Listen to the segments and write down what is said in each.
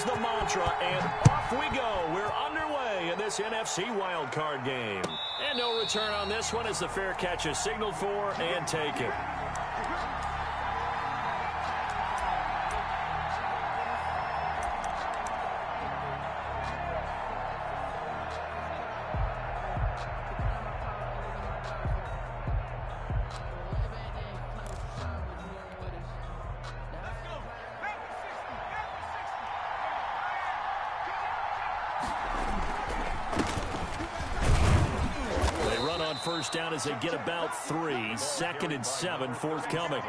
is the mantra, and off we go. We're underway in this NFC wildcard game. And no return on this one as the fair catch is signaled for and taken. First down as they get about 3. 2nd and 7 forthcoming.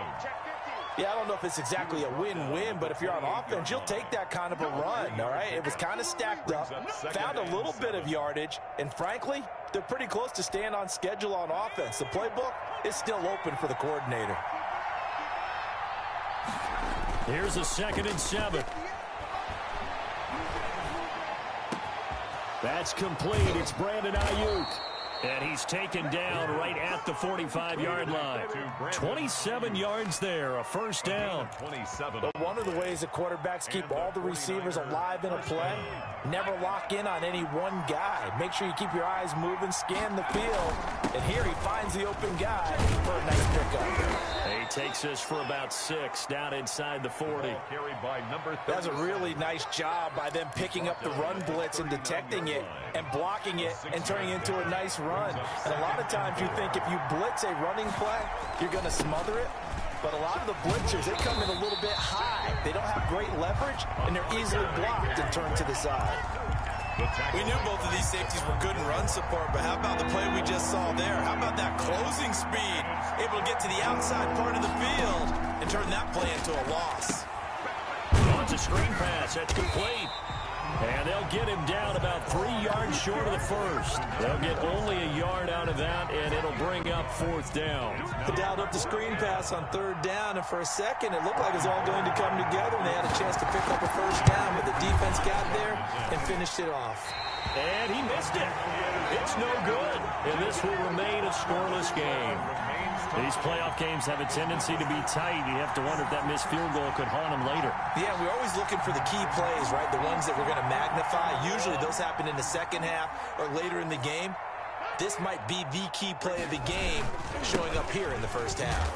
Yeah, I don't know if it's exactly a win-win, but if you're on offense, you'll take that kind of a run, all right? It was kind of stacked up, found a little bit of yardage, and frankly, they're pretty close to staying on schedule on offense. The playbook is still open for the coordinator. Here's a 2nd and 7. That's complete. It's Brandon Ayuk. And he's taken down right at the 45-yard line. 27 yards there, a first down. But one of the ways that quarterbacks keep all the receivers alive in a play, never lock in on any one guy. Make sure you keep your eyes moving, scan the field. And here he finds the open guy for a nice pickup. He takes us for about 6 down inside the 40. That's a really nice job by them picking up the run blitz and detecting it and blocking it and turning it into a nice run. And a lot of times you think if you blitz a running play, you're going to smother it. But a lot of the blitzers, they come in a little bit high. They don't have great leverage, and they're easily blocked and turned to the side. We knew both of these safeties were good in run support, but how about the play we just saw there? How about that closing speed? Able to get to the outside part of the field and turn that play into a loss. Wants a screen pass. That's complete. And they'll get him down about 3 yards short of the first. They'll get only a yard out of that, and it'll bring up 4th down. They dialed up the screen pass on 3rd down, and for a second, it looked like it was all going to come together, and they had a chance to pick up a first down, but the defense got there and finished it off. And he missed it. It's no good, and this will remain a scoreless game. These playoff games have a tendency to be tight. You have to wonder if that missed field goal could haunt them later. Yeah, we're always looking for the key plays, right? The ones that we're going to magnify. Usually those happen in the second half or later in the game. This might be the key play of the game showing up here in the first half.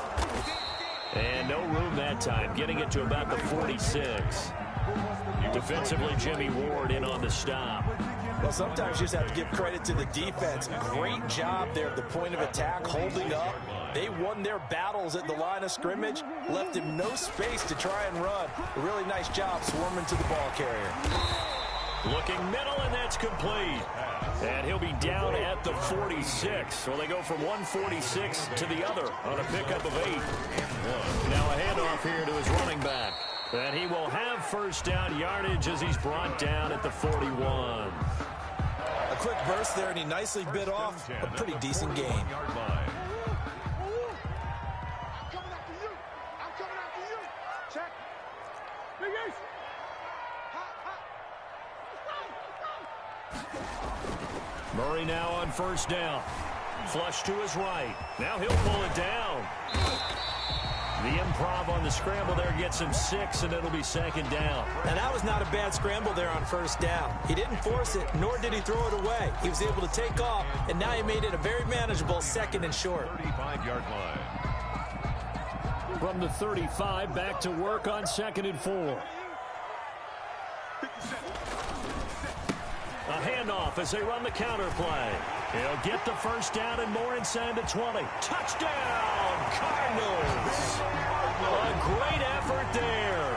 And no room that time, getting it to about the 46. Defensively, Jimmy Ward in on the stop. Well, sometimes you just have to give credit to the defense. Great job there at the point of attack, holding up. They won their battles at the line of scrimmage, left him no space to try and run. A really nice job swarming to the ball carrier. Looking middle, and that's complete. And he'll be down at the 46. So they go from 146 to the other on a pickup of 8. Now a handoff here to his running back. And he will have first down yardage as he's brought down at the 41. A quick burst there, and he nicely bit off a pretty decent gain. Murray now on first down. Flush to his right. Now he'll pull it down. The improv on the scramble there gets him 6, and it'll be 2nd down. And that was not a bad scramble there on first down. He didn't force it, nor did he throw it away. He was able to take off, and now he made it a very manageable 2nd and short. 35-yard line. From the 35, back to work on 2nd and 4. A handoff as they run the counter play. He'll get the first down and more inside the 20. Touchdown, Cardinals. A great effort there.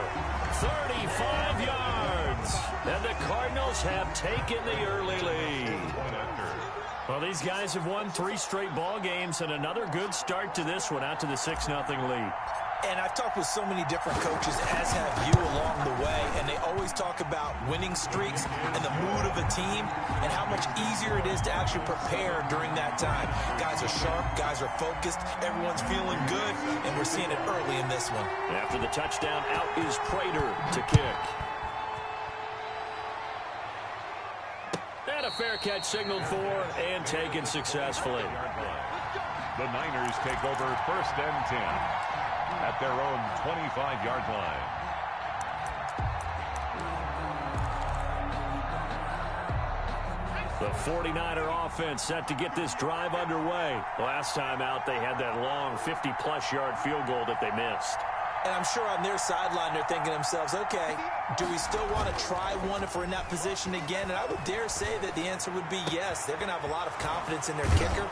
35 yards. And the Cardinals have taken the early lead. Well, these guys have won 3 straight ball games, and another good start to this one, out to the 6-0 lead. And I've talked with so many different coaches, as have you, along the way, and they always talk about winning streaks and the mood of a team and how much easier it is to actually prepare during that time. Guys are sharp, guys are focused, everyone's feeling good, and we're seeing it early in this one. After the touchdown, out is Prater to kick. And a fair catch signaled for and taken successfully. The Niners take over 1st and 10 at their own 25-yard line. The 49er offense set to get this drive underway. Last time out, they had that long 50-plus yard field goal that they missed. And I'm sure on their sideline they're thinking to themselves, okay, do we still want to try one if we're in that position again? And I would dare say that the answer would be yes. They're going to have a lot of confidence in their kicker.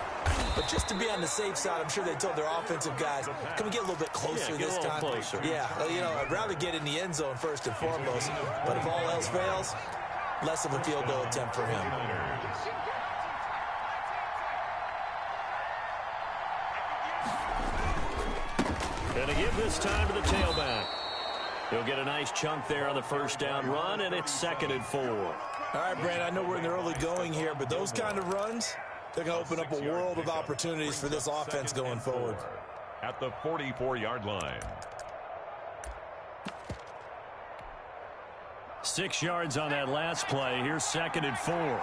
But just to be on the safe side, I'm sure they told their offensive guys, can we get a little bit closer this time? Closer. Yeah, you know, I'd rather get in the end zone first and foremost. But if all else fails, less of a field goal attempt for him. Going to give this time to the tailback. He'll get a nice chunk there on the first down run, and it's 2nd and 4. All right, Brand, I know we're in the early going here, but those kind of runs, they're going to open up a world of opportunities for this offense going forward. At the 44-yard line. 6 yards on that last play. Here's 2nd and 4.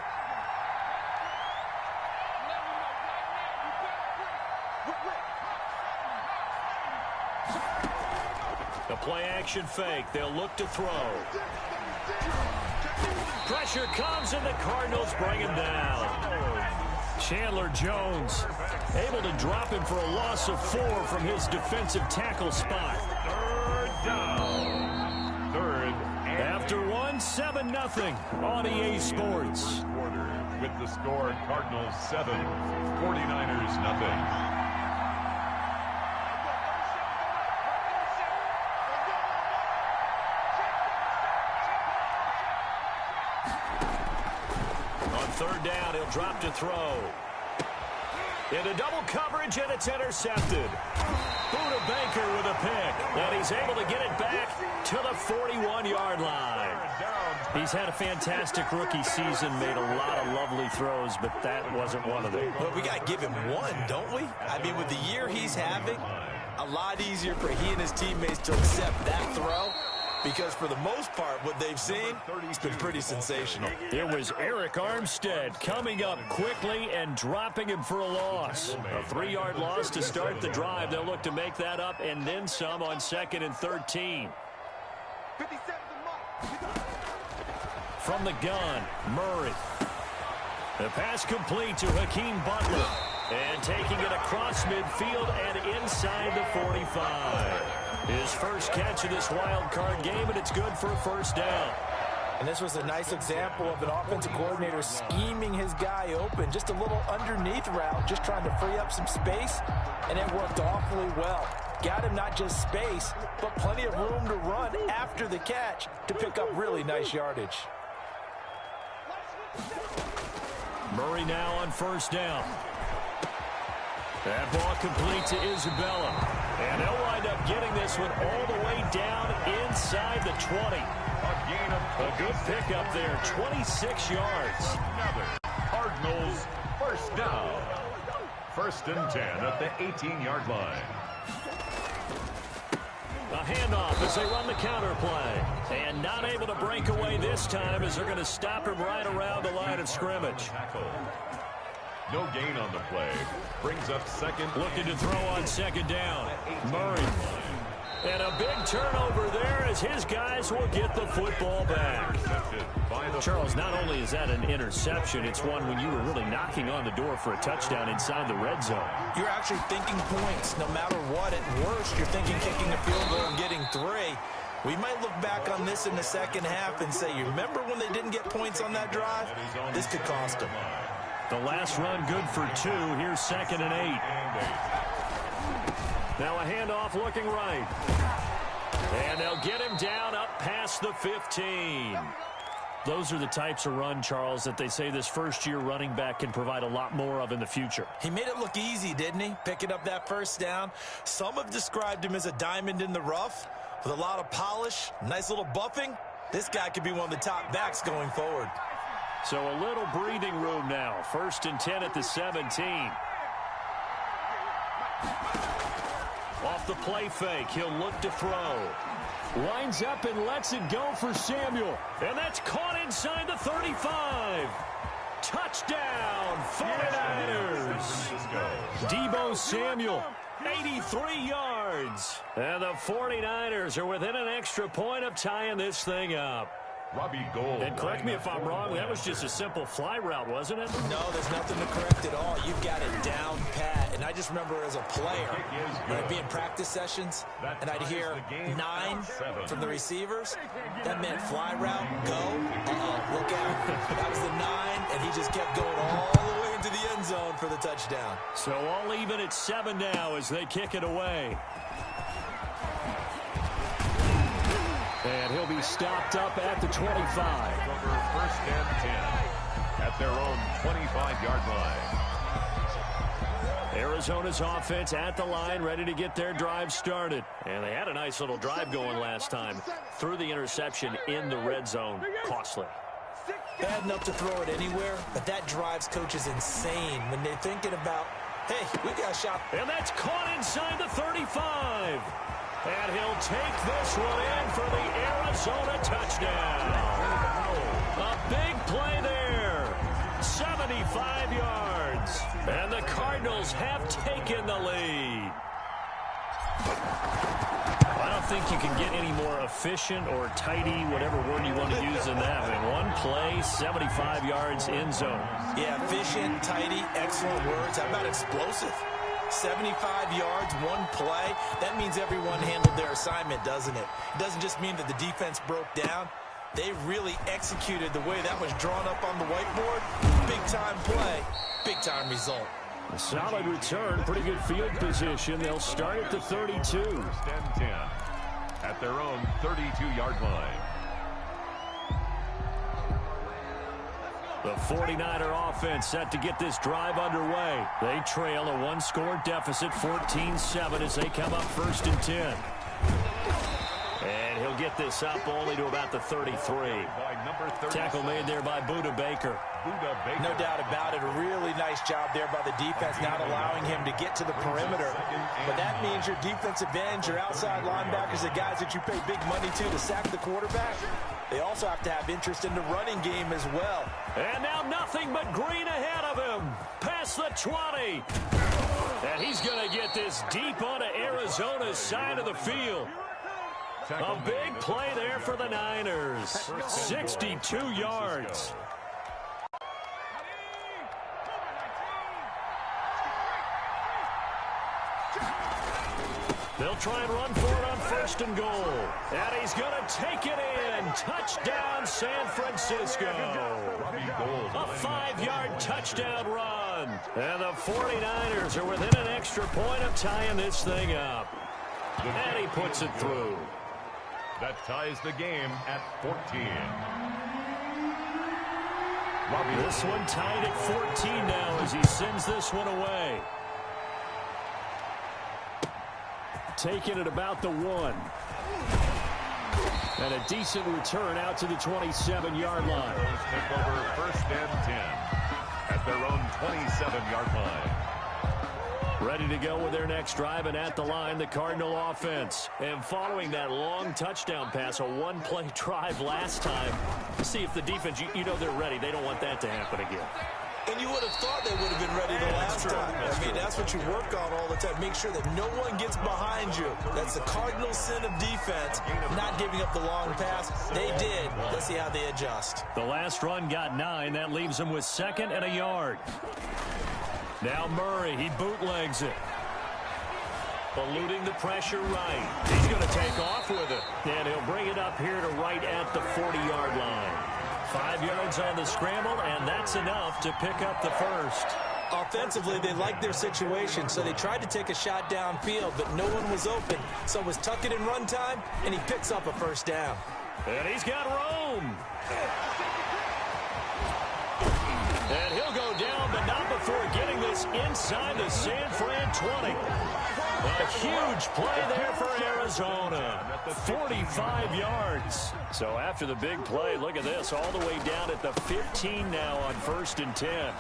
The play-action fake. They'll look to throw. Pressure comes, and the Cardinals bring him down. Chandler Jones able to drop him for a loss of 4 from his defensive tackle spot. 3rd down. 3rd and After 7-0 on EA Sports. quarter with the score Cardinals 7, 49ers nothing. On 3rd down, he'll drop to throw. Into double coverage, and it's intercepted. Buda Baker with a pick, and he's able to get it back to the 41-yard line. He's had a fantastic rookie season, made a lot of lovely throws, but that wasn't one of them. Well, we got to give him one, don't we? I mean, with the year he's having, a lot easier for he and his teammates to accept that throw. Because for the most part, what they've seen, it's been pretty sensational. It was Eric Armstead coming up quickly and dropping him for a loss. A 3-yard loss to start the drive. They'll look to make that up and then some on 2nd and 13. From the gun, Murray. The pass complete to Hakeem Butler. And taking it across midfield and inside the 45. His first catch of this wild card game, and it's good for a 1st down. And this was a nice example of an offensive coordinator scheming his guy open. Just a little underneath route, just trying to free up some space, and it worked awfully well. Got him not just space, but plenty of room to run after the catch to pick up really nice yardage. Murray now on 1st down. That ball complete to Isabella. And they'll wind up getting this one all the way down inside the 20. A good pickup there, 26 yards. Cardinals 1st down. 1st and 10 at the 18-yard line. A handoff as they run the counter play. And not able to break away this time as they're going to stop him right around the line of scrimmage. No gain on the play. Brings up 2nd. Looking to throw on 2nd down. Murray. And a big turnover there as his guys will get the football back. Charles, not only is that an interception, it's one when you were really knocking on the door for a touchdown inside the red zone. You're actually thinking points no matter what. At worst, you're thinking kicking a field goal and getting 3. We might look back on this in the second half and say, you remember when they didn't get points on that drive? This could cost them. The last run good for 2. Here's 2nd and 8. Now a handoff looking right. And they'll get him down up past the 15. Those are the types of run, Charles, that they say this first-year running back can provide a lot more of in the future. He made it look easy, didn't he? Picking up that 1st down. Some have described him as a diamond in the rough with a lot of polish, nice little buffing. This guy could be one of the top backs going forward. So a little breathing room now. 1st and 10 at the 17. Off the play fake, he'll look to throw. Lines up and lets it go for Samuel. And that's caught inside the 35. Touchdown, 49ers. Deebo Samuel, 83 yards. And the 49ers are within an extra point of tying this thing up. Robbie Gould. And correct me if I'm wrong, that was just a simple fly route, wasn't it? No, there's nothing to correct at all. You've got it down pat. And I just remember as a player, when I'd be in practice sessions, and I'd hear 9 from the receivers, that meant fly route, go, look out. That was the 9, and he just kept going all the way into the end zone for the touchdown. So all even at 7 now as they kick it away. And he'll be stopped up at the 25. First and 10 at their own 25-yard line. Arizona's offense at the line, ready to get their drive started. And they had a nice little drive going last time. Threw the interception in the red zone. Costly. Bad enough to throw it anywhere, but that drives coaches insane when they're thinking about, hey, we got a shot. And that's caught inside the 35. And he'll take this one in for the Arizona touchdown. A big play there. 75 yards. And the Cardinals have taken the lead. I don't think you can get any more efficient or tidy, whatever word you want to use in that. In one play, 75 yards in zone. Yeah, efficient, tidy, excellent words. How about explosive? 75 yards, one play. That means everyone handled their assignment, doesn't it? It doesn't just mean that the defense broke down. They really executed the way that was drawn up on the whiteboard. Big-time play, big-time result. A solid return, pretty good field position. They'll start at the 32. First and 10 at their own 32-yard line. The 49er offense set to get this drive underway. They trail a one-score deficit, 14-7, as they come up first and 10. And he'll get this up only to about the 33. Tackle made there by Buda Baker. No doubt about it. A really nice job there by the defense, not allowing him to get to the perimeter. But that means your defensive ends, your outside linebackers, the guys that you pay big money to sack the quarterback, they also have to have interest in the running game as well. And now nothing but green ahead of him. Past the 20. And he's going to get this deep onto Arizona's side of the field. A big play there for the Niners. 62 yards. They'll try and run for it on first and goal. And he's going to take it in. Touchdown, San Francisco. A 5-yard touchdown run. And the 49ers are within an extra point of tying this thing up. And he puts it through. That ties the game at 14. This one tied at 14 now as he sends this one away. Taking it about the 1. And a decent return out to the 27-yard line. Take over first and 10 at their own 27-yard line. Ready to go with their next drive, and at the line, the Cardinal offense. And following that long touchdown pass, a one-play drive last time, see if the defense, you know they're ready. They don't want that to happen again. And you would have thought they would have been ready the last time. I mean, that's what you work on all the time. Make sure that no one gets behind you. That's the cardinal sin of defense, not giving up the long pass. They did. Let's see how they adjust. The last run got 9. That leaves them with 2nd and a yard. Now Murray, he bootlegs it. Eluding the pressure right. He's going to take off with it. And he'll bring it up here to right at the 40-yard line. 5 yards on the scramble, and that's enough to pick up the first. Offensively, they liked their situation, so they tried to take a shot downfield, but no one was open. So it was tuck it in run time, and he picks up a first down. And he's got room. And he'll go down, but not before getting this inside the San Fran 20. A huge play there for Arizona. 45 yards. So after the big play, look at this, all the way down at the 15 now on first and 10.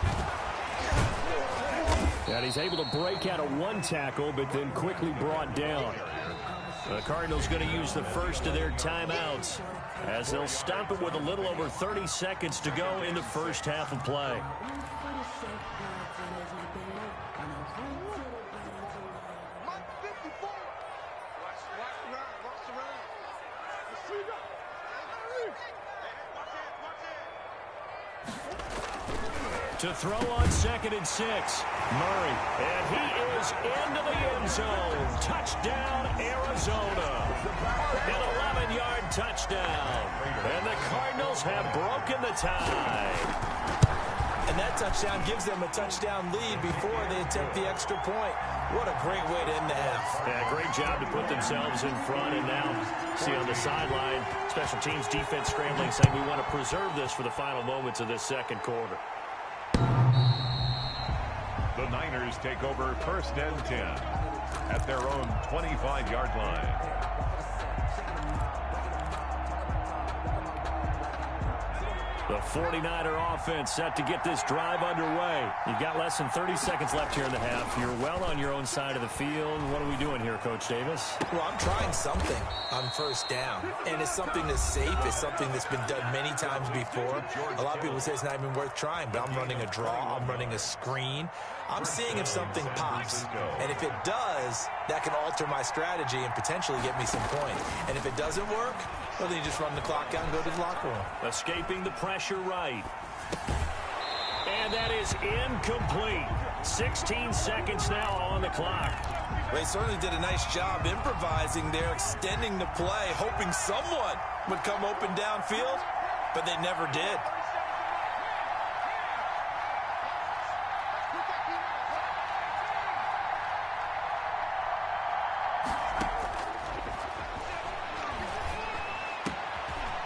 And he's able to break out of one tackle, but then quickly brought down. The Cardinals going to use the first of their timeouts as they'll stop it with a little over 30 seconds to go in the first half of play. To throw on 2nd and 6. Murray. And he is into the end zone. Touchdown, Arizona. An 11-yard touchdown. And the Cardinals have broken the tie. And that touchdown gives them a touchdown lead before they attempt the extra point. What a great way to end the half. Yeah, great job to put themselves in front. And now, see on the sideline, special teams defense scrambling, saying we want to preserve this for the final moments of this second quarter. The Niners take over 1st and 10 at their own 25-yard line. The 49er offense set to get this drive underway. You've got less than 30 seconds left here in the half. You're well on your own side of the field. What are we doing here, Coach Davis? Well, I'm trying something on 1st down. And it's something that's safe. It's something that's been done many times before. A lot of people say it's not even worth trying, but I'm running a draw. I'm running a screen. I'm seeing if something pops. And if it does, that can alter my strategy and potentially get me some points. And if it doesn't work, well, then you just run the clock out and go to the locker room. Escaping the pressure right. And that is incomplete. 16 seconds now on the clock. They certainly did a nice job improvising there, extending the play, hoping someone would come open downfield, but they never did.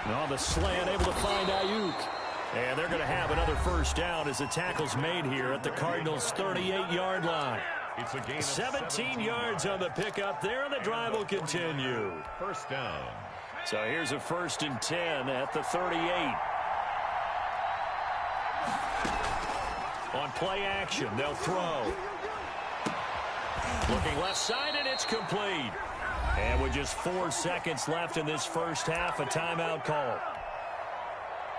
On the slant, able to find Ayuk. And they're going to have another 1st down as the tackle's made here at the Cardinals' 38-yard line. It's a gain of 17 yards on the pickup there, and the drive will continue. 1st down. So here's a 1st and 10 at the 38. On play action, they'll throw. Looking left side, and it's complete. And with just 4 seconds left in this first half, a timeout call.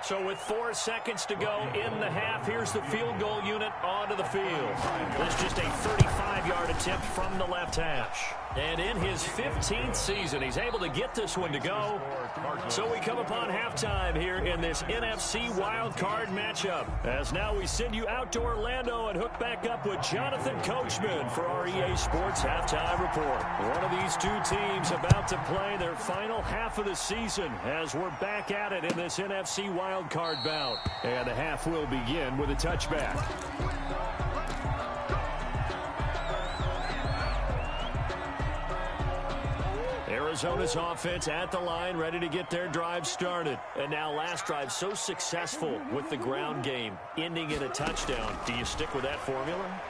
So with 4 seconds to go in the half, here's the field goal unit onto the field. That's just a 35-yard attempt from the left hash. And in his 15th season, he's able to get this one to go. So we come upon halftime here in this NFC wildcard matchup. As now we send you out to Orlando and hook back up with Jonathan Coachman for our EA Sports Halftime Report. One of these two teams about to play their final half of the season as we're back at it in this NFC wildcard bout. And the half will begin with a touchback. Arizona's offense at the line, ready to get their drive started. And now last drive so successful with the ground game, ending in a touchdown. Do you stick with that formula?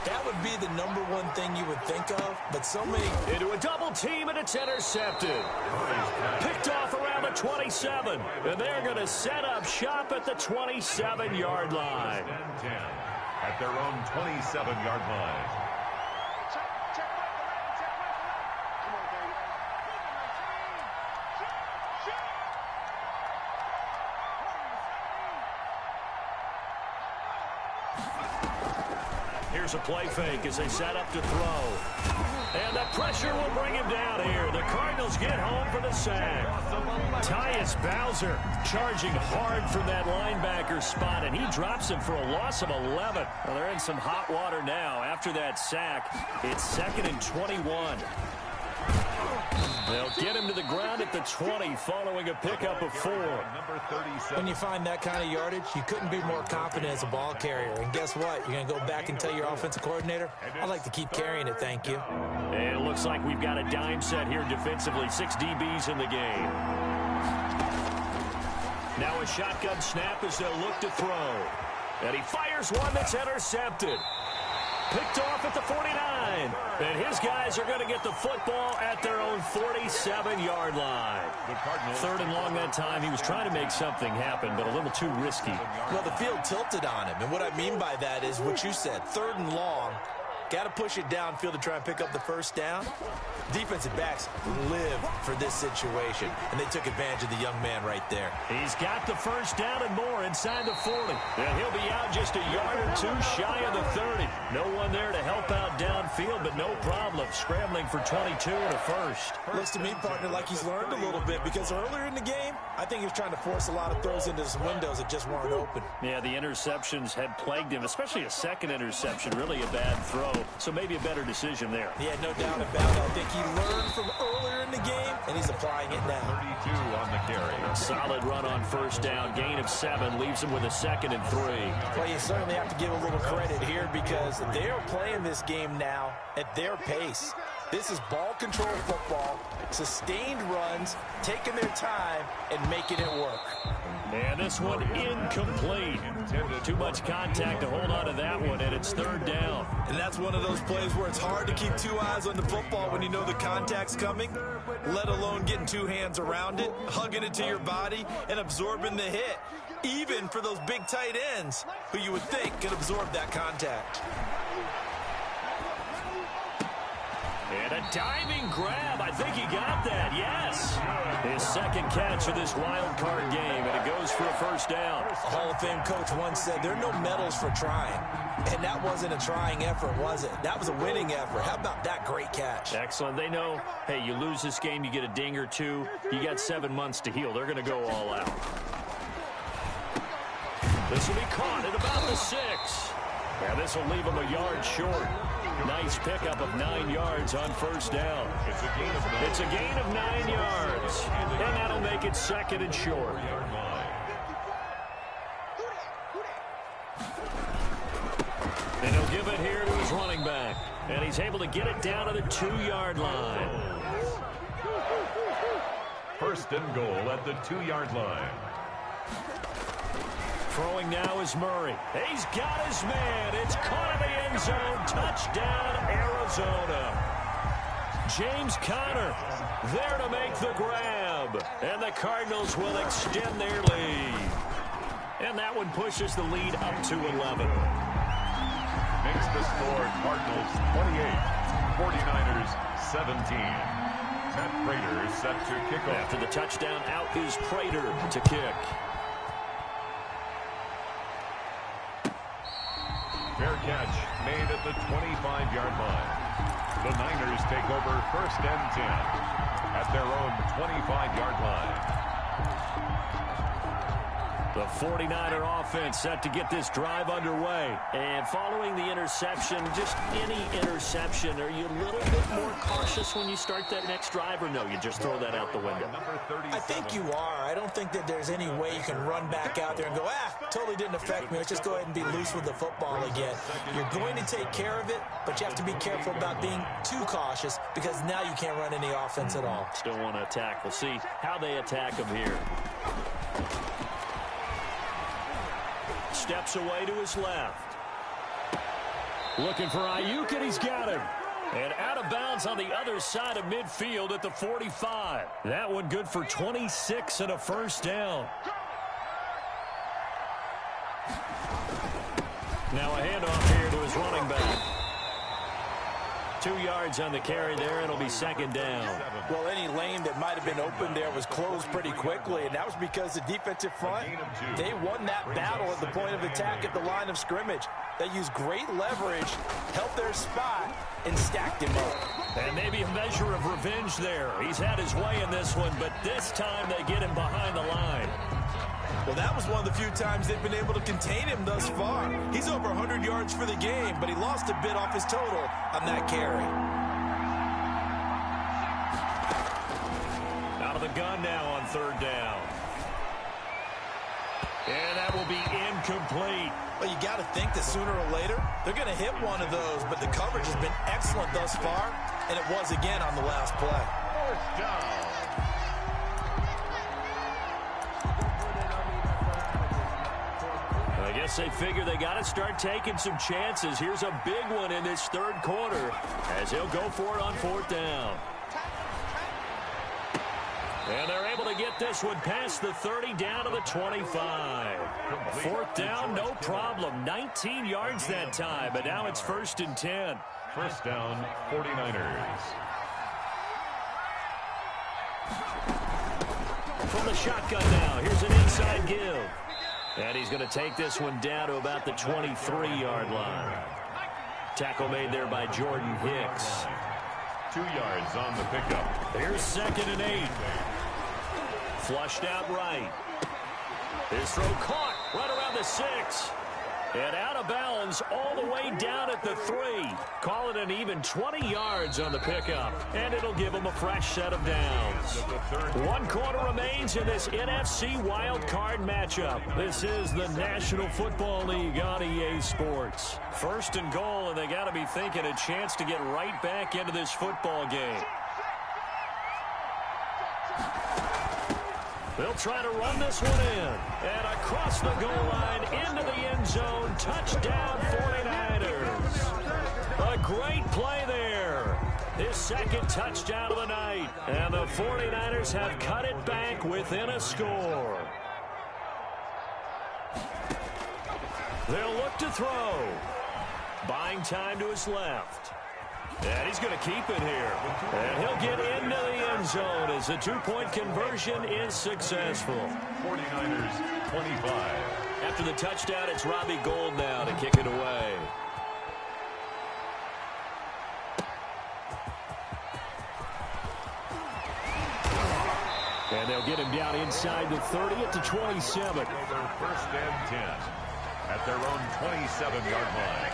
That would be the #1 thing you would think of, but so many... Into a double team, and it's intercepted. Picked off around the 27. And they're going to set up shop at the 27-yard line. 10 at their own 27-yard line. Here's a play fake as they set up to throw. And the pressure will bring him down here. The Cardinals get home for the sack. Tyus Bowser charging hard from that linebacker spot, and he drops him for a loss of 11. Well, they're in some hot water now. After that sack, it's 2nd and 21. They'll get him to the ground at the 20 following a pickup of 4. When you find that kind of yardage, you couldn't be more confident as a ball carrier. And guess what? You're going to go back and tell your offensive coordinator, I'd like to keep carrying it, thank you. And it looks like we've got a dime set here defensively. 6 DBs in the game. Now a shotgun snap as they'll look to throw. And he fires one that's intercepted. Picked off at the 49. And his guys are going to get the football at their own 47-yard line. 3rd and long that time. He was trying to make something happen, but a little too risky. Well, the field tilted on him. And what I mean by that is what you said. 3rd and long. Got to push it downfield to try and pick up the first down. Defensive backs live for this situation, and they took advantage of the young man right there. He's got the first down and more inside the 40. And he'll be out just a yard or two shy of the 30. No one there to help out downfield, but no problem. Scrambling for 22 and a first. Looks to me, partner, like he's learned a little bit, because earlier in the game, I think he was trying to force a lot of throws into some windows that just weren't open. Yeah, the interceptions had plagued him, especially a second interception. Really a bad throw, so maybe a better decision there. Yeah, no doubt about it. I think he learned from earlier in the game, and he's applying it now. 32 on the carry. Solid run on first down. Gain of 7 leaves him with a 2nd and 3. Well, you certainly have to give a little credit here, because they're playing this game now at their pace. This is ball control football, sustained runs, taking their time, and making it work. And this one incomplete. Too much contact to hold on to that one, and it's 3rd down. And that's one of those plays where it's hard to keep 2 eyes on the football when you know the contact's coming, let alone getting 2 hands around it, hugging it to your body, and absorbing the hit, even for those big tight ends who you would think could absorb that contact. And a diving grab. I think he got that, yes. His 2nd catch of this wild card game, and it goes for a first down. A Hall of Fame coach once said there are no medals for trying. And that wasn't a trying effort, was it? That was a winning effort. How about that great catch? Excellent. They know, hey, you lose this game, you get a ding or 2. You got 7 months to heal. They're going to go all out. This will be caught at about the 6. Yeah, this will leave him a yard short. Nice pickup of 9 yards on first down. It's a gain of 9 yards. And that'll make it 2nd and short. And he'll give it here to his running back. And he's able to get it down to the 2-yard line. 1st and goal at the 2-yard line. Throwing now is Murray. He's got his man. It's caught in the end zone. Touchdown, Arizona. James Conner there to make the grab. And the Cardinals will extend their lead. And that one pushes the lead up to 11. Makes the score Cardinals 28, 49ers 17. Matt Prater is set to kick off. After the touchdown, out is Prater to kick. Fair catch made at the 25-yard line. The Niners take over 1st and 10 at their own 25-yard line. The 49er offense set to get this drive underway. And following the interception, just any interception, are you a little bit more cautious when you start that next drive, or no, you just throw that out the window? I think you are. I don't think that there's any way you can run back out there and go, totally didn't affect me. Let's just go ahead and be loose with the football again. You're going to take care of it, but you have to be careful about being too cautious, because now you can't run any offense at all. Still want to attack. We'll see how they attack him here. Steps away to his left. Looking for Ayuk, and he's got him. And out of bounds on the other side of midfield at the 45. That one good for 26 and a first down. Now a handoff here to his running back. 2 yards on the carry there. It'll be 2nd down. Well, any lane that might have been open there was closed pretty quickly, and that was because the defensive front, they won that battle at the point of attack at the line of scrimmage. They used great leverage, held their spot, and stacked him up. And maybe a measure of revenge there. He's had his way in this one, but this time they get him behind the line. Well, that was one of the few times they've been able to contain him thus far. He's over 100 yards for the game, but he lost a bit off his total on that carry. Out of the gun now on 3rd down. And that will be incomplete. Well, you got to think that sooner or later, they're going to hit one of those, but the coverage has been excellent thus far, and it was again on the last play. 4th down. I guess they figure they got to start taking some chances. Here's a big one in this 3rd quarter as he'll go for it on 4th down. And they're able to get this one past the 30 down to the 25. Fourth down, no problem. 19 yards that time, but now it's 1st and 10. First down, 49ers. From the shotgun now, here's an inside give. And he's going to take this one down to about the 23-yard line. Tackle made there by Jordan Hicks. 2 yards on the pickup. Here's 2nd and 8. Flushed out right. His throw caught right around the 6. And out of bounds all the way down at the 3. Call it an even 20 yards on the pickup. And it'll give him a fresh set of downs. 1 quarter remains in this NFC Wild Card matchup. This is the National Football League on EA Sports. 1st and goal, and they got to be thinking a chance to get right back into this football game. They'll try to run this one in. And across the goal line, into the end zone. Touchdown, 49ers. A great play there. His 2nd touchdown of the night. And the 49ers have cut it back within a score. They'll look to throw. Buying time to his left. And he's going to keep it here. And he'll get into the end zone as the 2-point conversion is successful. 49ers 25. After the touchdown, it's Robbie Gould now to kick it away. And they'll get him down inside the 30 at the 27. Over 1st and 10 at their own 27-yard line.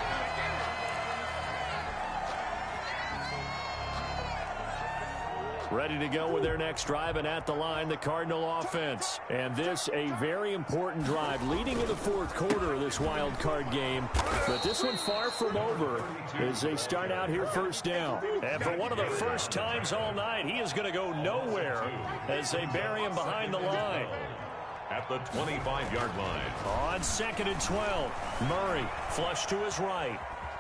Ready to go with their next drive, and at the line, the Cardinal offense. And this, a very important drive leading in the 4th quarter of this wild card game. But this one far from over as they start out here 1st down. And for one of the first times all night, he is going to go nowhere as they bury him behind the line. At the 25-yard line. On 2nd and 12, Murray flush to his right.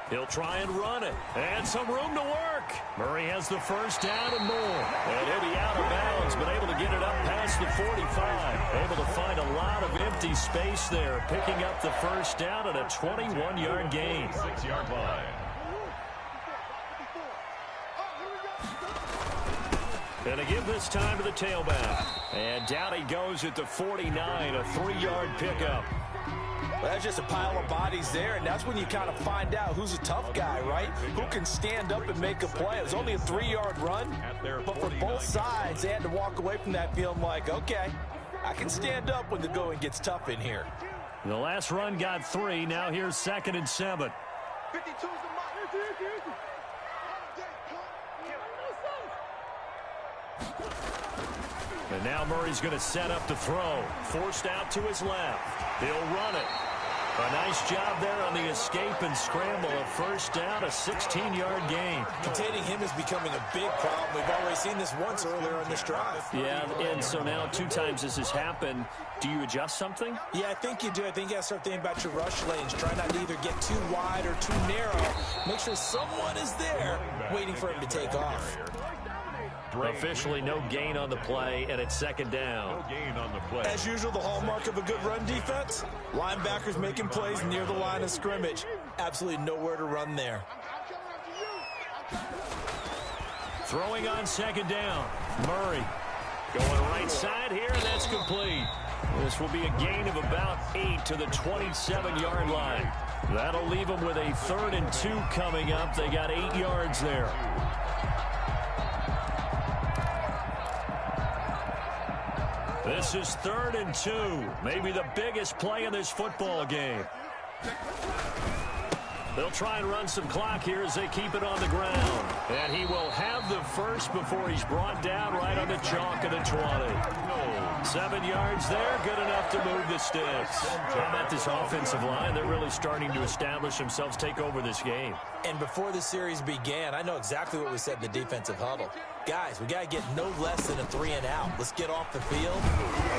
He'll try and run it. And some room to work. Murray has the 1st down and more. And he'll be out of bounds, but able to get it up past the 45. Able to find a lot of empty space there, picking up the 1st down at a 21-yard gain. 6-yard line. And to give this time to the tailback. And down he goes at the 49, a 3-yard pickup. Well, that's just a pile of bodies there, and that's when you kind of find out who's a tough guy, right? Who can stand up and make a play. It was only a 3-yard run, but for both sides, they had to walk away from that feeling like, okay, I can stand up when the going gets tough in here. The last run got 3. Now here's 2nd and 7. And now Murray's going to set up to throw. Forced out to his left. He'll run it. A nice job there on the escape and scramble. A 1st down, a 16-yard gain. Containing him is becoming a big problem. We've already seen this once earlier on this drive. Yeah, and so now 2 times this has happened. Do you adjust something? Yeah, I think you do. I think you got to start thinking about your rush lanes. Try not to either get too wide or too narrow. Make sure someone is there waiting for him to take off. Officially no gain on the play, and it's 2nd down. No gain on the play. As usual, the hallmark of a good run defense, linebackers making plays near the line of scrimmage. Absolutely nowhere to run there. Throwing on 2nd down. Murray going right side here, and that's complete. This will be a gain of about 8 to the 27-yard line. That'll leave them with a 3rd and 2 coming up. They got 8 yards there. This is 3rd and 2. Maybe the biggest play in this football game. They'll try and run some clock here as they keep it on the ground. And he will have the 1st before he's brought down right on the chalk of the 20. 7 yards there, good enough to move the sticks. How about this offensive line? They're really starting to establish themselves, take over this game. And before the series began, I know exactly what we said in the defensive huddle. Guys, we got to get no less than a 3 and out. Let's get off the field.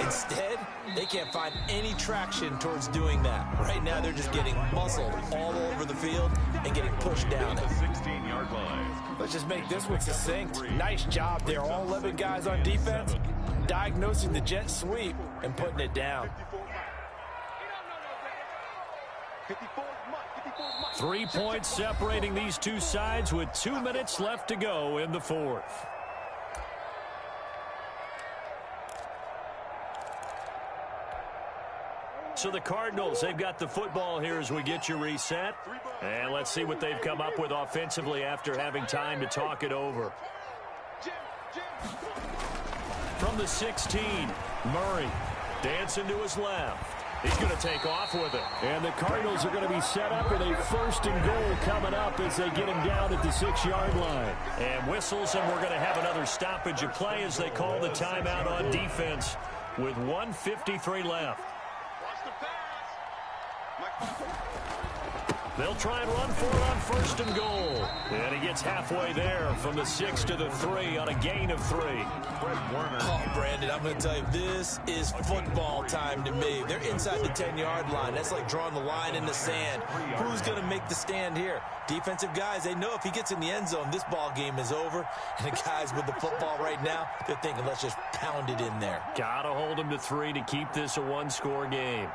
Instead, they can't find any traction towards doing that. Right now, they're just getting muzzled all over the field and getting pushed down it. 16-yard line. Let's just make this one succinct. Nice job there. All 11 guys on defense diagnosing the jet sweep and putting it down. 3 points separating these two sides with 2 minutes left to go in the fourth. So the Cardinals, they've got the football here as we get you reset. And let's see what they've come up with offensively after having time to talk it over. From the 16, Murray dancing to his left. He's going to take off with it. And the Cardinals are going to be set up with a 1st and goal coming up as they get him down at the 6-yard line. And whistles, and we're going to have another stoppage of play as they call the timeout on defense with 1:53 left. They'll try and run for it on 1st and goal. And he gets halfway there from the 6 to the 3 on a gain of 3. Oh, Brandon, I'm going to tell you, this is football time to me. They're inside the 10-yard line. That's like drawing the line in the sand. Who's going to make the stand here? Defensive guys, they know if he gets in the end zone, this ball game is over. And the guys with the football right now, they're thinking, let's just pound it in there. Got to hold him to 3 to keep this a one-score game.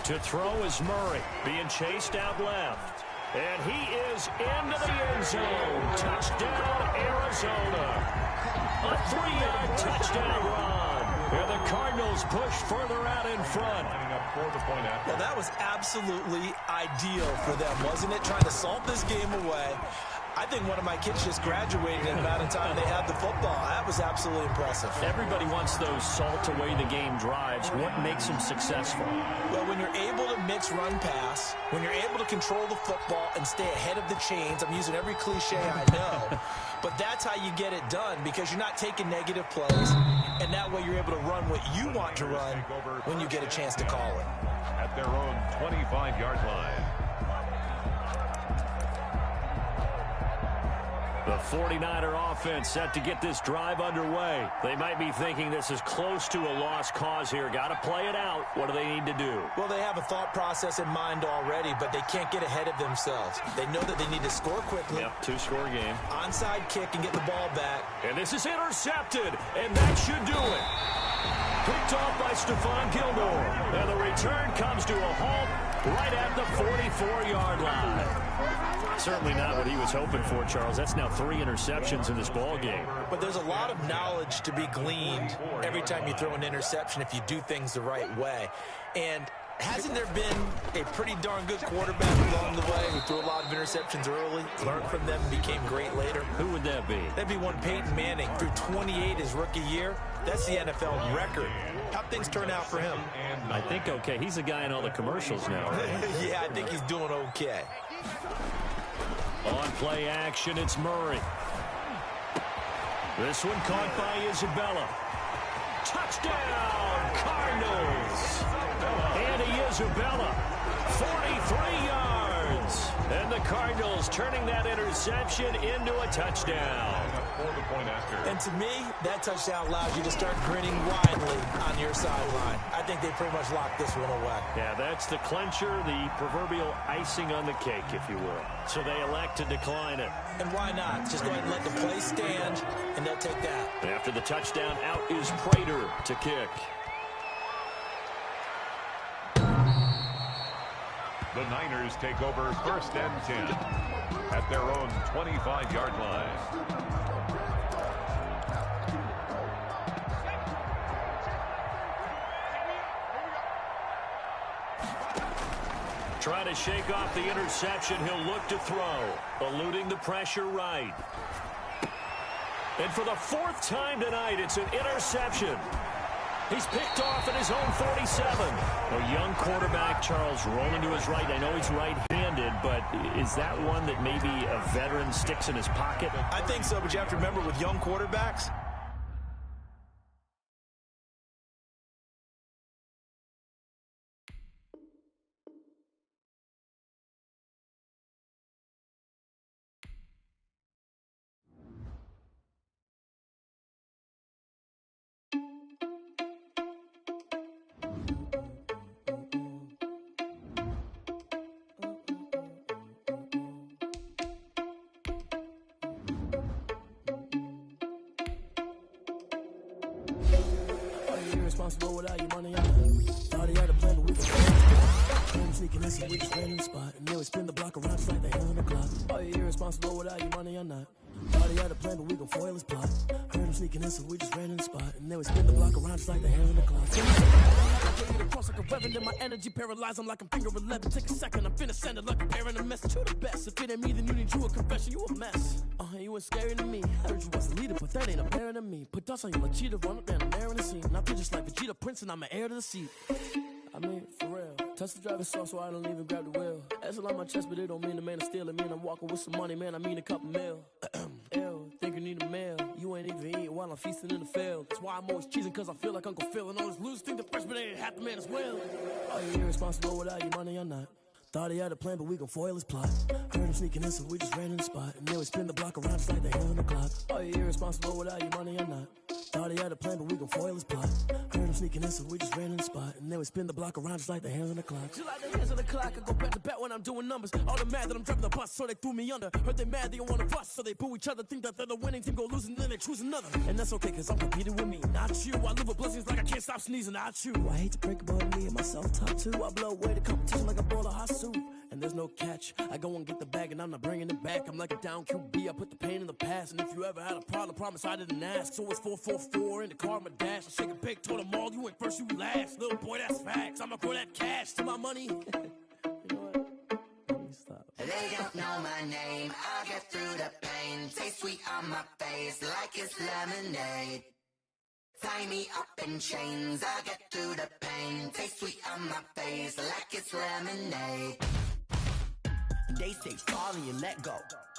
To throw is Murray, being chased out left. And he is into the end zone. Touchdown, Arizona. A 3-yard touchdown run. And the Cardinals push further out in front. Well, that was absolutely ideal for them, wasn't it? Trying to salt this game away. I think one of my kids just graduated in the amount of time they had the football. That was absolutely impressive. Everybody wants those salt-away-the-game drives. What makes them successful? Well, when you're able to mix run-pass, when you're able to control the football and stay ahead of the chains, I'm using every cliche I know, but that's how you get it done because you're not taking negative plays, and that way you're able to run what you want to run when you get a chance to call it. At their own 25-yard line. The 49er offense set to get this drive underway. They might be thinking this is close to a lost cause here. Got to play it out. What do they need to do? Well, they have a thought process in mind already, but they can't get ahead of themselves. They know that they need to score quickly. Yep, 2-score game. Onside kick and get the ball back. And this is intercepted, and that should do it. Picked off by Stephon Gilmore. And the return comes to a halt right at the 44-yard line. Certainly not what he was hoping for, Charles. That's now 3 interceptions in this ball game. But there's a lot of knowledge to be gleaned every time you throw an interception if you do things the right way. And hasn't there been a pretty darn good quarterback along the way who threw a lot of interceptions early, learned from them, and became great later? Who would that be? That'd be one Peyton Manning. Threw 28 his rookie year. That's the NFL record. How'd things turn out for him? I think okay. He's the guy in all the commercials now, right? Yeah, I think he's doing okay. On play action, it's Murray. This one caught by Isabella. Touchdown, Cardinals. Andy Isabella, 43 yards. And the Cardinals turning that interception into a touchdown. And to me, that touchdown allows you to start grinning widely on your sideline. I think they pretty much locked this one away. Yeah, that's the clincher, the proverbial icing on the cake, if you will. So they elect to decline it. And why not? Just go ahead and let the play stand, and they'll take that. After the touchdown, out is Prater to kick. The Niners take over 1st and 10 at their own 25-yard line. Trying to shake off the interception. He'll look to throw. Eluding the pressure right. And for the 4th time tonight, it's an interception. He's picked off at his own 47. A young quarterback, Charles, rolling to his right. I know he's right-handed, but is that one that maybe a veteran sticks in his pocket? I think so, but you have to remember with young quarterbacks, irresponsible without your money, I'm not. Thought he had a plan, but we can sneaking in, so we just ran in the spot. And then we spin the block around just like the hell in the clock. Oh, you're irresponsible without your money, I'm not. Thought he had a plan, but we gon' foil his plot. Heard him sneaking in, so we just ran in the spot. And then we spin the block around just like the hell in the clock. I take it across like a reverend, and my energy paralyzed. I'm like I'm finger 11. Take a second, I'm finna send it like a parent a message. You the best. If it ain't me, then you need you a confession. You a mess. You ain't scary to me. Heard you was the leader, but that ain't apparent to me. Put dust on you like cheetah, run up down the air in the scene. I feel just like Vegeta Prince, and I'm an heir to the seat. I mean, for real. Touch the driver's soft, so I don't even grab the wheel. That's a lot on my chest, but it don't mean the man is stealing. Mean I'm walking with some money, man. I mean a couple mil. Ew, think you need a meal. You ain't even eating while I'm feasting in the field. That's why I'm always cheesing, cause I feel like Uncle Phil. And all this loose think the freshman ain't half the man as well. Oh, you're irresponsible without your money, I'm not. Thought he had a plan, but we gon' foil his plot. Heard him sneaking in, so we just ran in the spot. And then we spin the block around just like the hell in the clock. Oh, you're irresponsible without your money, I'm not. Thought he had a plan, but we gon' foil his plot. Heard him sneaking in, so we just ran in the spot. And then we spin the block around just like the hands on the clock. Just like the hands on the clock, I go back to back when I'm doing numbers. All the mad that I'm driving the bus, so they threw me under. Heard they mad, they don't wanna bust, so they boo each other. Think that they're the winning team, go losing, then they choose another. And that's okay, cause I'm competing with me, not you. I live with blessings like I can't stop sneezing, not you. I hate to break about me and my self-talk too. I blow away the competition like a bowl of hot soup. And there's no catch. I go and get the bag and I'm not bringing it back. I'm like a down QB, I put the pain in the past. And if you ever had a problem, promise I didn't ask. So it's 444 in the car, my dash. I shake a big, told them all, you went first, you last. Little boy, that's facts. I'ma grow that cash to my money. You know what? Let me stop. They don't know my name, I'll get through the pain. Taste sweet on my face like it's lemonade. Tie me up in chains, I'll get through the pain. Taste sweet on my face like it's lemonade. They say fall and you let go,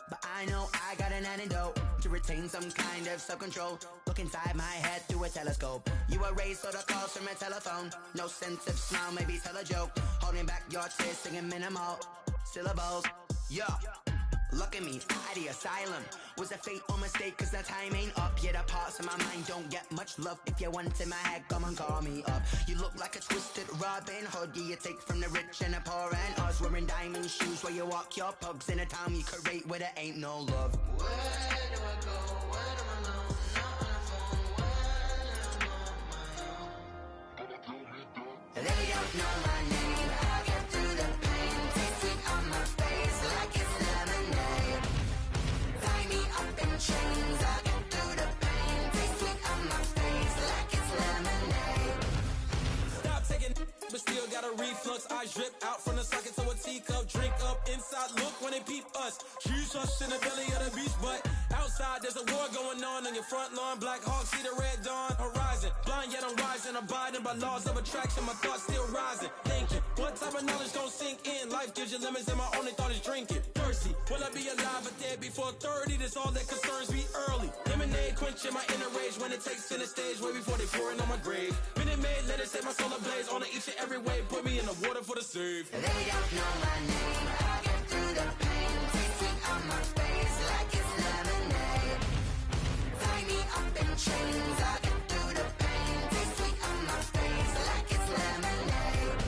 but I know I got an antidote to retain some kind of self-control. Look inside my head through a telescope. You erase all the calls from a telephone. No sense of smile, maybe tell a joke. Holding back your tears, singing minimal syllables. Yeah, look at me, out the asylum. Was a fate or mistake, cause the time ain't up. Yet the parts of my mind don't get much love. If you want in my head, come and call me up. You look like a twisted Robin Hood. Yeah, you take from the rich and the poor and us. Wearing diamond shoes where you walk your pugs. In a town you create where there ain't no love. Where do I go? Where do I know? Not on the phone. When I'm on my own. They don't know my name. I'll get through the pain. Taste sweet on my face like it's lemonade. Tie me up in chains, I'll get through the pain. Taste sweet on my face like it's lemonade. Stop taking, but still got a reflux. I drip out from the socket to a teacup. Drink up inside, look when they peep us. Choose us in the belly of the beast, but outside there's a war going on your front lawn. Black Hawk, see the red dawn horizon. Blind yet I'm rising, abiding by laws of attraction. My thoughts still rising, thinking what type of knowledge don't sink in? Life gives you limits and my only thought is drinking. Thirsty, will I be alive or dead before 30? That's all that concerns me early. Lemonade quenching my inner rage when it takes center stage way before they pouring on my grave. Minute Maid, let it set my soul ablaze on each and every way. Put me in the water for the save. They don't know my name, I'll get through the pain. Taste sweet on my face like it's lemonade. Tie me up in chains, I'll get through the pain. Taste sweet on my face like it's lemonade.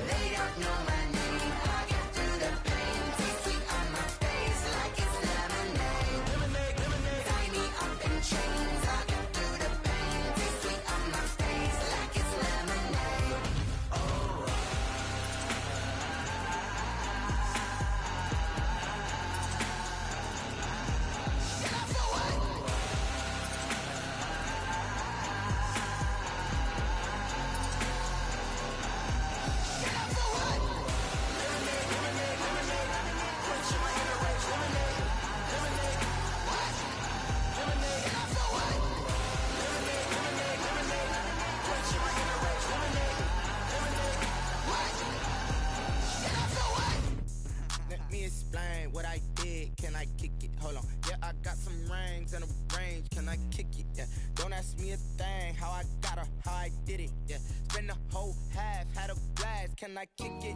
They don't know my name, I'll get through the pain. Taste sweet on my face like it's lemonade. Lemonade, lemonade. Tie me up in chains, I'll get through the pain. Taste sweet on my face like it's lemonade. Oh. Get up for what? Get up for what? Lemonade, lemonade, lemonade. Quenching my inner rage. Lemonade, lemonade. What? Lemonade. Get up for what? Lemonade, lemonade, lemonade. Quenching my inner rage. Lemonade, lemonade. What? Get up for what? Let me explain what I did. Can I kick it? Hold on. Yeah, I got some rings and a range. Can I kick it? Yeah. Don't ask me a thing. How I got her, how I did it. Yeah. Spend the whole half, had a blast. Can I kick it?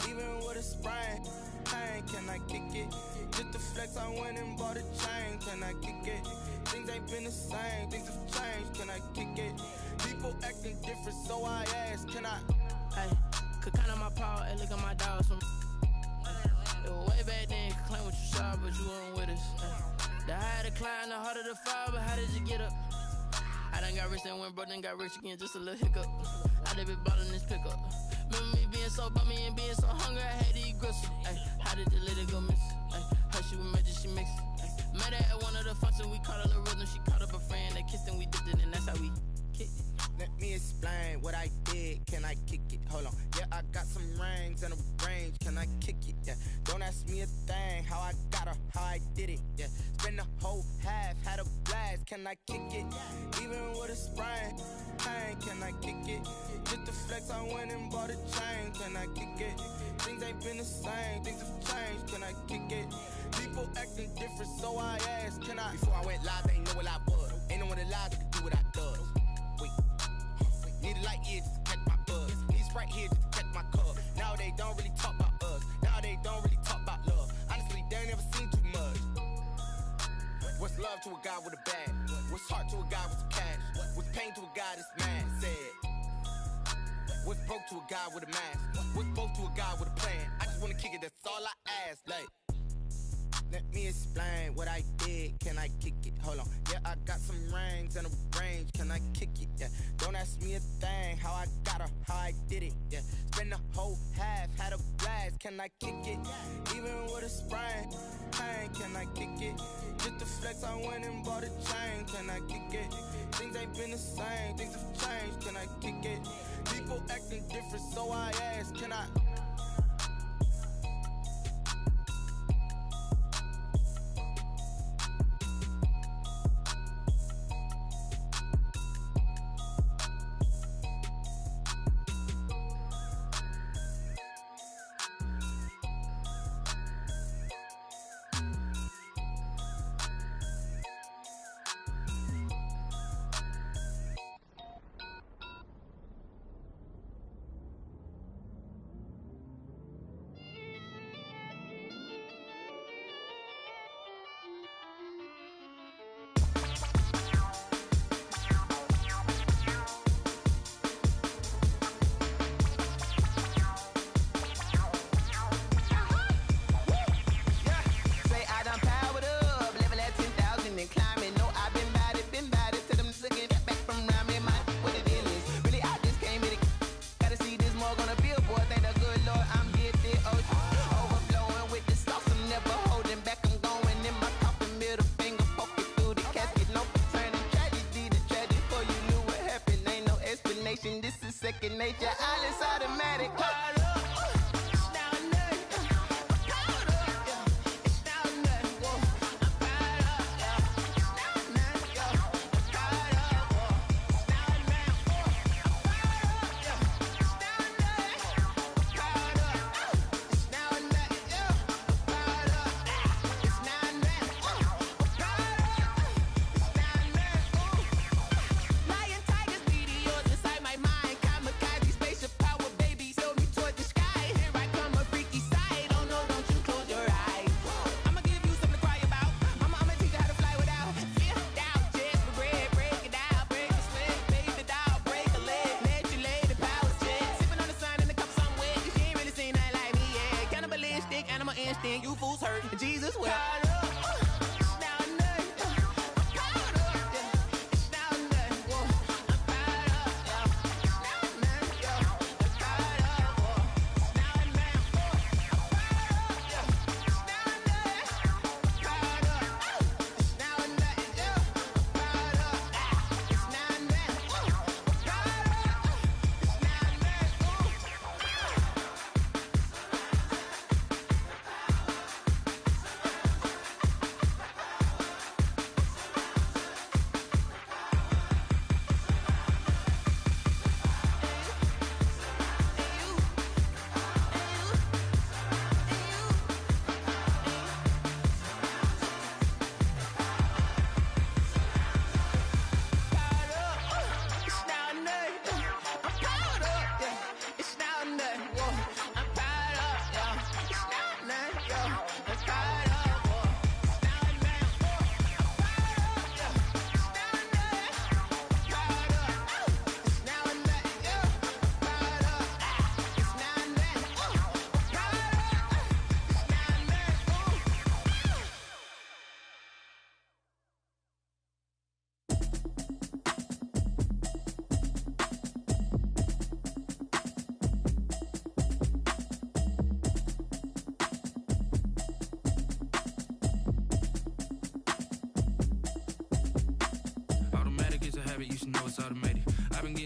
Even with a sprain. Pain, can I kick it? Just to flex, I went and bought a chain. Can I kick it? Things ain't been the same. Things have changed. Can I kick it? People acting different, so I ask. Can I? Hey, could count on my power and look at my dogs from. It was way back then, you could claim what you saw, but you weren't with us. The higher the climb, the harder the fall, but how did you get up? I done got rich and went broke, then got rich again, just a little hiccup. I done been ballin' this pickup. Remember me being so bummy and being so hungry, I had to eat gristle. Ay, how did the lady go miss? Ay, her she was magic, she mixed. Met her at one of the functions, we caught a little rhythm. She caught up a friend, they kissed and we dipped it, and that's how we kicked it. Let me explain what I did. Can I kick it? Hold on. Yeah, I got some rings and a range. Can I kick it? Yeah. Don't ask me a thing. How I got her, how I did it. Yeah. Spend the whole half, had a blast. Can I kick it? Even with a sprain. Pain, can I kick it? Just the flex, I went and bought a chain. Can I kick it? Things ain't been the same. Things have changed. Can I kick it? People acting different, so I asked, can I? Before I went live, they ain't know what I was. Ain't no one alive that could do what I does. Wait. Need a light here just to catch my buzz. Need Sprite here just to catch my cup. Now they don't really talk about us. Now they don't really talk about love. Honestly, they ain't never seen too much. What's love to a guy with a bag? What's heart to a guy with some cash? What's pain to a guy that's mad? Said. What's broke to a guy with a mask? What's both to a guy with a plan? I just wanna kick it, that's all I ask. Like, let me explain what I did. Can I kick it? Hold on. Yeah, I got some rings and a range. Can I kick it? Yeah. Don't ask me a thing. How I got her, how I did it. Yeah. Spend the whole half, had a blast. Can I kick it? Even with a sprain. Pain, can I kick it? Just the flex, I went and bought a chain. Can I kick it? Things ain't been the same. Things have changed. Can I kick it? People acting different, so I ask, can I? This is second nature, all is automatic. You fools hurt. Jesus will.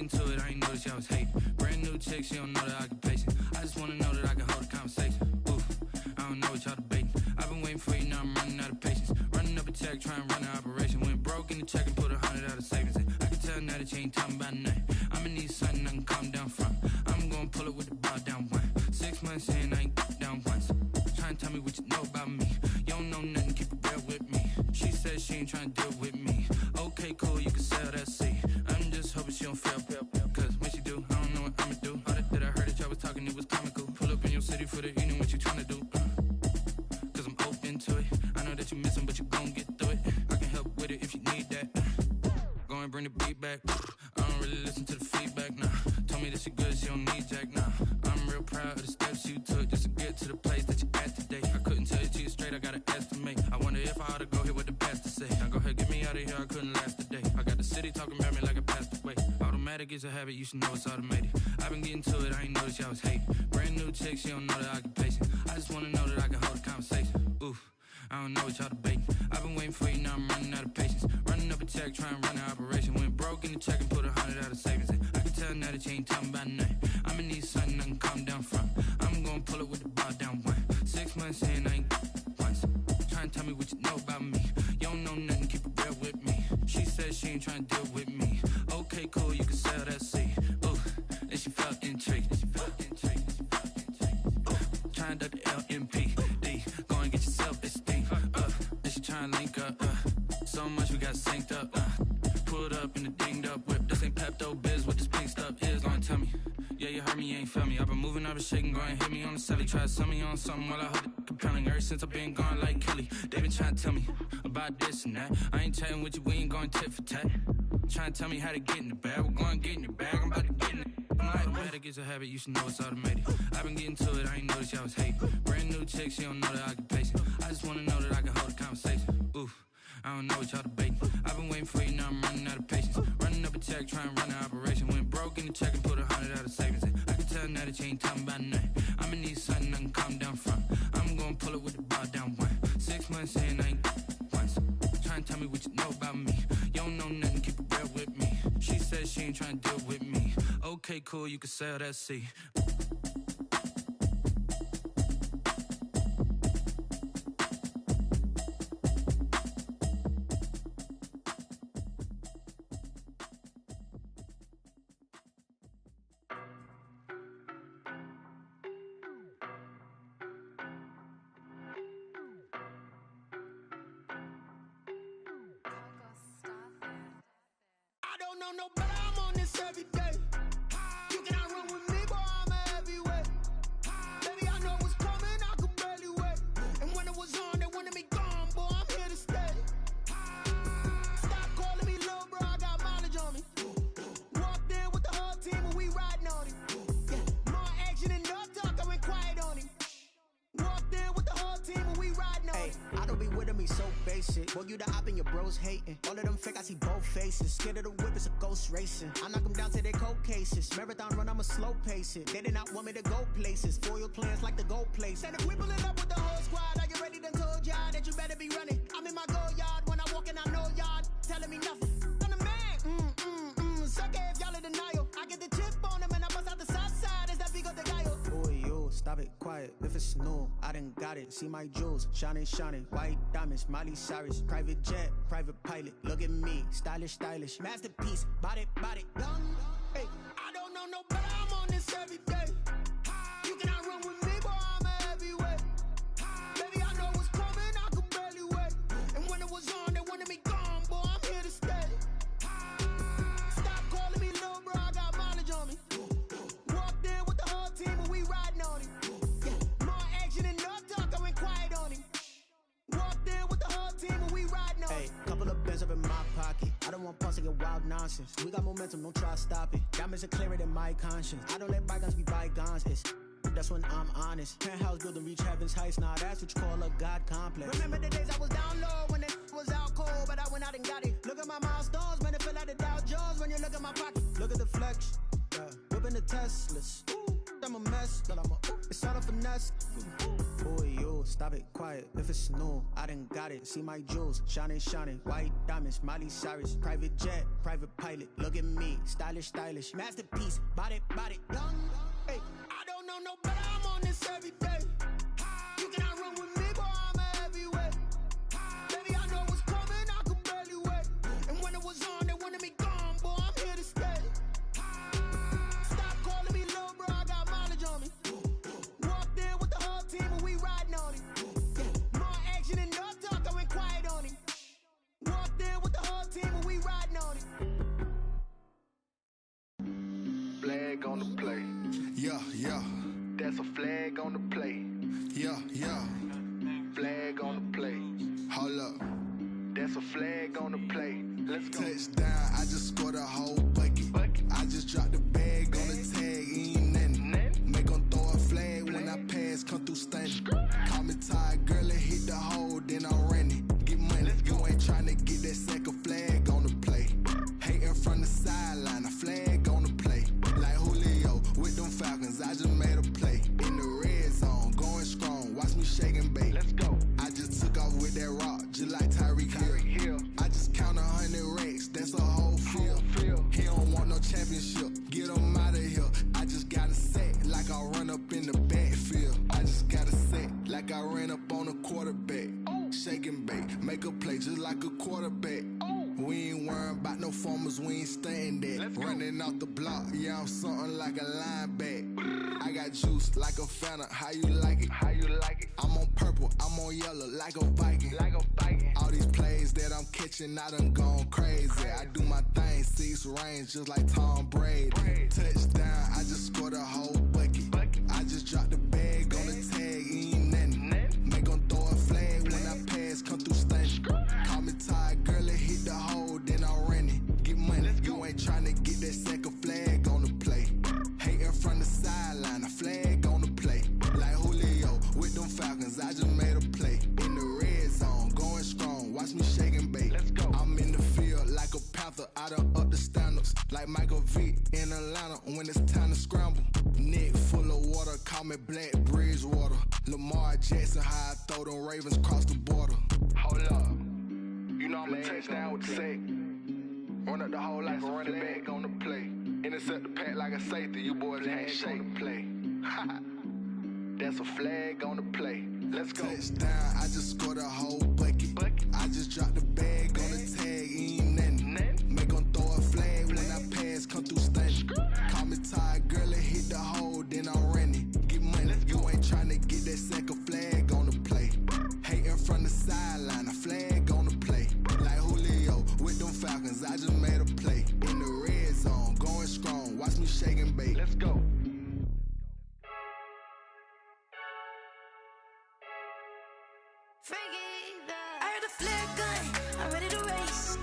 into it, I ain't noticed y'all was hating. Brand new chick, she don't know that I can pace it. I just wanna know that I can hold a conversation. Oof, I don't know what y'all debating. I've been waiting for you, now I'm running out of patience. Running up a check, trying to run an operation. Went broke in the check and put 100 out of savings in. I can tell now that you ain't talking about nothing. I'ma need something I can calm down from. I'm gonna pull it with the bar down one. 6 months in, I ain't down once. Trying to tell me what you know about me. You don't know nothing, keep it real with me. She said she ain't trying to deal with me. Okay, cool, you can sell that seat. I'm just hoping she don't fail. Cause when she do, I don't know what I'ma do. All that I heard that y'all was talking, it was comical. Pull up in your city for the evening, what you trying to do? Cause I'm open to it. I know that you missing, but you gon' get through it. I can help with it if you need that. Go and bring the beat back. I don't really listen to the feedback, nah. Told me that she good, she don't need jack, nah. I'm real proud of the steps you took just to get to the place that you at today. I couldn't tell it to you straight, I gotta estimate. I wonder if I ought to go here with the pastor say. Now go ahead, get me out of here, I couldn't last a day. I got the city talking about me like I passed away. Automatic is a habit, you should know it's automated. I've been getting to it, I ain't noticed y'all was hating. Brand new chick, she don't know the occupation. I just wanna know that I can hold a conversation. Oof, I don't know what y'all debating. I've been waiting for you, now I'm running out of patience. Running up a check, trying to run an operation. Went broke in the check and put 100 out of savings in. I can tell now that you ain't talking about nothing. I'ma need something I can calm down from. I'm gonna pull it with the bar down one. 6 months in, I ain't once. Trying to tell me what you know about me. You don't know nothing, keep it real with me. She said she ain't trying to deal with me. Okay, cool, you can sell that seat. Ooh, and she felt intrigued. Trying to duck the LMPD. Go and get your self-esteem. And she trying to link up. So much we got synced up. Pulled up in the dinged up whip. This ain't Pepto-Biz, what this pink stuff is. Gonna tell me. Yeah, you heard me, you ain't felt me. I've been moving, I've been shaking, go and hit me on the celly. Try to sell me on something while I hold it compelling. Ever since I've been gone like Kelly, they been trying to tell me about this and that. I ain't chatting with you, we ain't going tit for tat. Trying to tell me how to get in the bag. We're going to get in your bag, I'm about to get in it. I'm like, automatic is a habit, you should know it's automated. I've been getting to it, I ain't noticed y'all was hating. Brand new chick, she don't know the occupation. I just wanna know that I can hold a conversation. Oof, I don't know what y'all debating. I've been waiting for you, now I'm running out of patience. Running up a check, trying to run an operation. Went broke in the check and put 100 out of savings in. I can tell now that you ain't talking about nothing. I'ma need something I can calm down from. I'm gonna pull it with the bar down one. 6 months in, I ain't once. Trying to tell me what you know about me. You don't know nothing, keep it real with me. She said she ain't trying to deal with me. Okay, cool, you can sell that seat. I don't know no better, I'm on this every day. You cannot run with me, boy, I'm a heavyweight. Baby, I know what's coming, I could barely wait. And when it was on, they wanted me gone, boy, I'm here to stay. Stop calling me little bro, I got mileage on me. Walked in with the whole team and we riding on him. Yeah, more action than no talk, I went quiet on him. Walked in with the whole team and we riding on him. I don't be with him, he's so basic. Boy, you the op and your bros hating. All of them fake, I see both faces. Scared of the whip, it's a ghost racing. I knock them down to their cold cases. Marathon run, I'ma slow pace it. They did not want me to go places. Foil plans like the go place. And if we pulling up with the whole squad, are you ready? Done told y'all that you better be running. I'm in my go yard when I walk in, I know y'all telling me nothing. I'm the man, suck it if y'all in denial. I get the chip on them and I bust out the south side. Is that Vigo de Gallo? Boy, yo, stop it, quiet. If it's new, I done got it. See my jewels, shining, white diamonds, Miley Cyrus, private jet, private pilot. Look at me, stylish, masterpiece, body, young. Hey, I don't know no better, I'm on this every day. You cannot run with me, boy, I'm a heavyweight. Baby, I know what's coming, I could barely wait. And when it was on, they wanted me gone, boy, I'm here to stay. Stop calling me little bro, I got mileage on me. Walked in with the whole team and we riding on him. Yeah, more action than no talk, I went quiet on him. Walked in with the whole team and we riding on him. Hey, couple of bands up in my pocket. I don't want pause to get wild nonsense. We got momentum, don't try to stop it. Diamonds are clearer than my conscience. I don't let bygones be bygones. That's when I'm honest. Penthouse building, reach heaven's heights. Nah, that's what you call a God complex. Remember the days I was down low when it was out cold, but I went out and got it. Look at my milestones, man, it feel like the Dow Jones when you look at my pocket. Look at the flex, whipping the Teslas. Ooh, the I'm a mess, that I'm a it's all a finesse. Boy, you stop it quiet. If it's new, I done got it. See my jewels, shining, shining. White diamonds, Miley Cyrus. Private jet, private pilot. Look at me, stylish, stylish. Masterpiece, body, young. Hey, I don't know no better. I'm on this every day. You cannot run with me, boy. I'm a heavyweight. Baby, I know what's coming. I could barely wait. And when it was on, they wanted me gone, boy. I'm here to stay. Stop calling me little bro. I got mileage on me. Walked in with the whole team and we riding on it. More action and no talk. I went quiet on him. Walked in with the whole team and we riding on it. Flag on the play. Yeah, yeah. That's a flag on the play. Yeah, yeah. Flag on the play. Hold up. That's a flag on the play. Let's go. Touchdown, I just scored a whole bucket. I just dropped the bag on the tag, ain't nothing. Make them throw a flag when I pass, come through stunning. Call me tired, girl, and hit the hole, then I'm running. Get money, you ain't trying to get that second flag on the play. Hating from the sideline, a flag on the play. Like Julio with them Falcons, I just made a play. In the red zone, going strong, watch me shake and bake. Let's go. I just took off with that rock, just like Tyreek Hill. I just count 100 racks, that's a whole field. He don't want no championship, get him out of here. I just got a set, like I run up in the backfield. I just got a set, like I ran up on a quarterback. Shake and bake, make a play just like a quarterback. We ain't worrying about no formers, we ain't staying there. Running off the block, yeah, I'm something like a lineback. I got juice like a Fanta, how you like it? How you like it? I'm on purple, I'm on yellow, like a Viking. Like a Viking. All these plays that I'm catching, I done gone crazy. I do my thing, 6 range, just like Tom Brady. Touchdown, I just scored a whole bucket. I just dropped the bag on the tag, ain't nothing. Make them throw a flag when I pass, come through stunning. Call me tired, girl, and hit the hole, then I'm running. Get money, you ain't trying to get that second flag on the play. Hating from the sideline, a flag on the play. Like Julio with them Falcons, I just made a play. In the red zone, going strong, watch me shake and bake. Let's go. I'm in the field like a Panther, I done up the standards. Like Michael Vick in Atlanta when it's time to scramble. Neck full of water, call me Black Bridgewater. Lamar Jackson, how I throw them Ravens cross the border. Hold up. You know I'm a touchdown with the sack. Run up the whole like a running back on the play. Intercept the pack like a safety. You boys ain't shake the play. That's a flag on the play. Let's go. Touchdown, I just scored a whole bucket. I just dropped the bag on the tag, ain't nothing. Make them throw a flag when I pass, come through stunning. Call me tired, girl, and hit the hole, then I'm running. Get money, you ain't trying to get that second flag on the play. Hating from the sideline, a flag on the play. Like Julio with them Falcons, I just made a play. In the red zone, going strong, watch me shake and bake. Let's go. I heard a flare gun, I'm ready to race.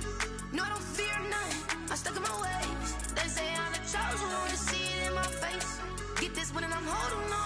No, I don't fear none, I'm stuck in my ways. They say I'm the chosen one, see it in my face. Get this one and I'm holding on.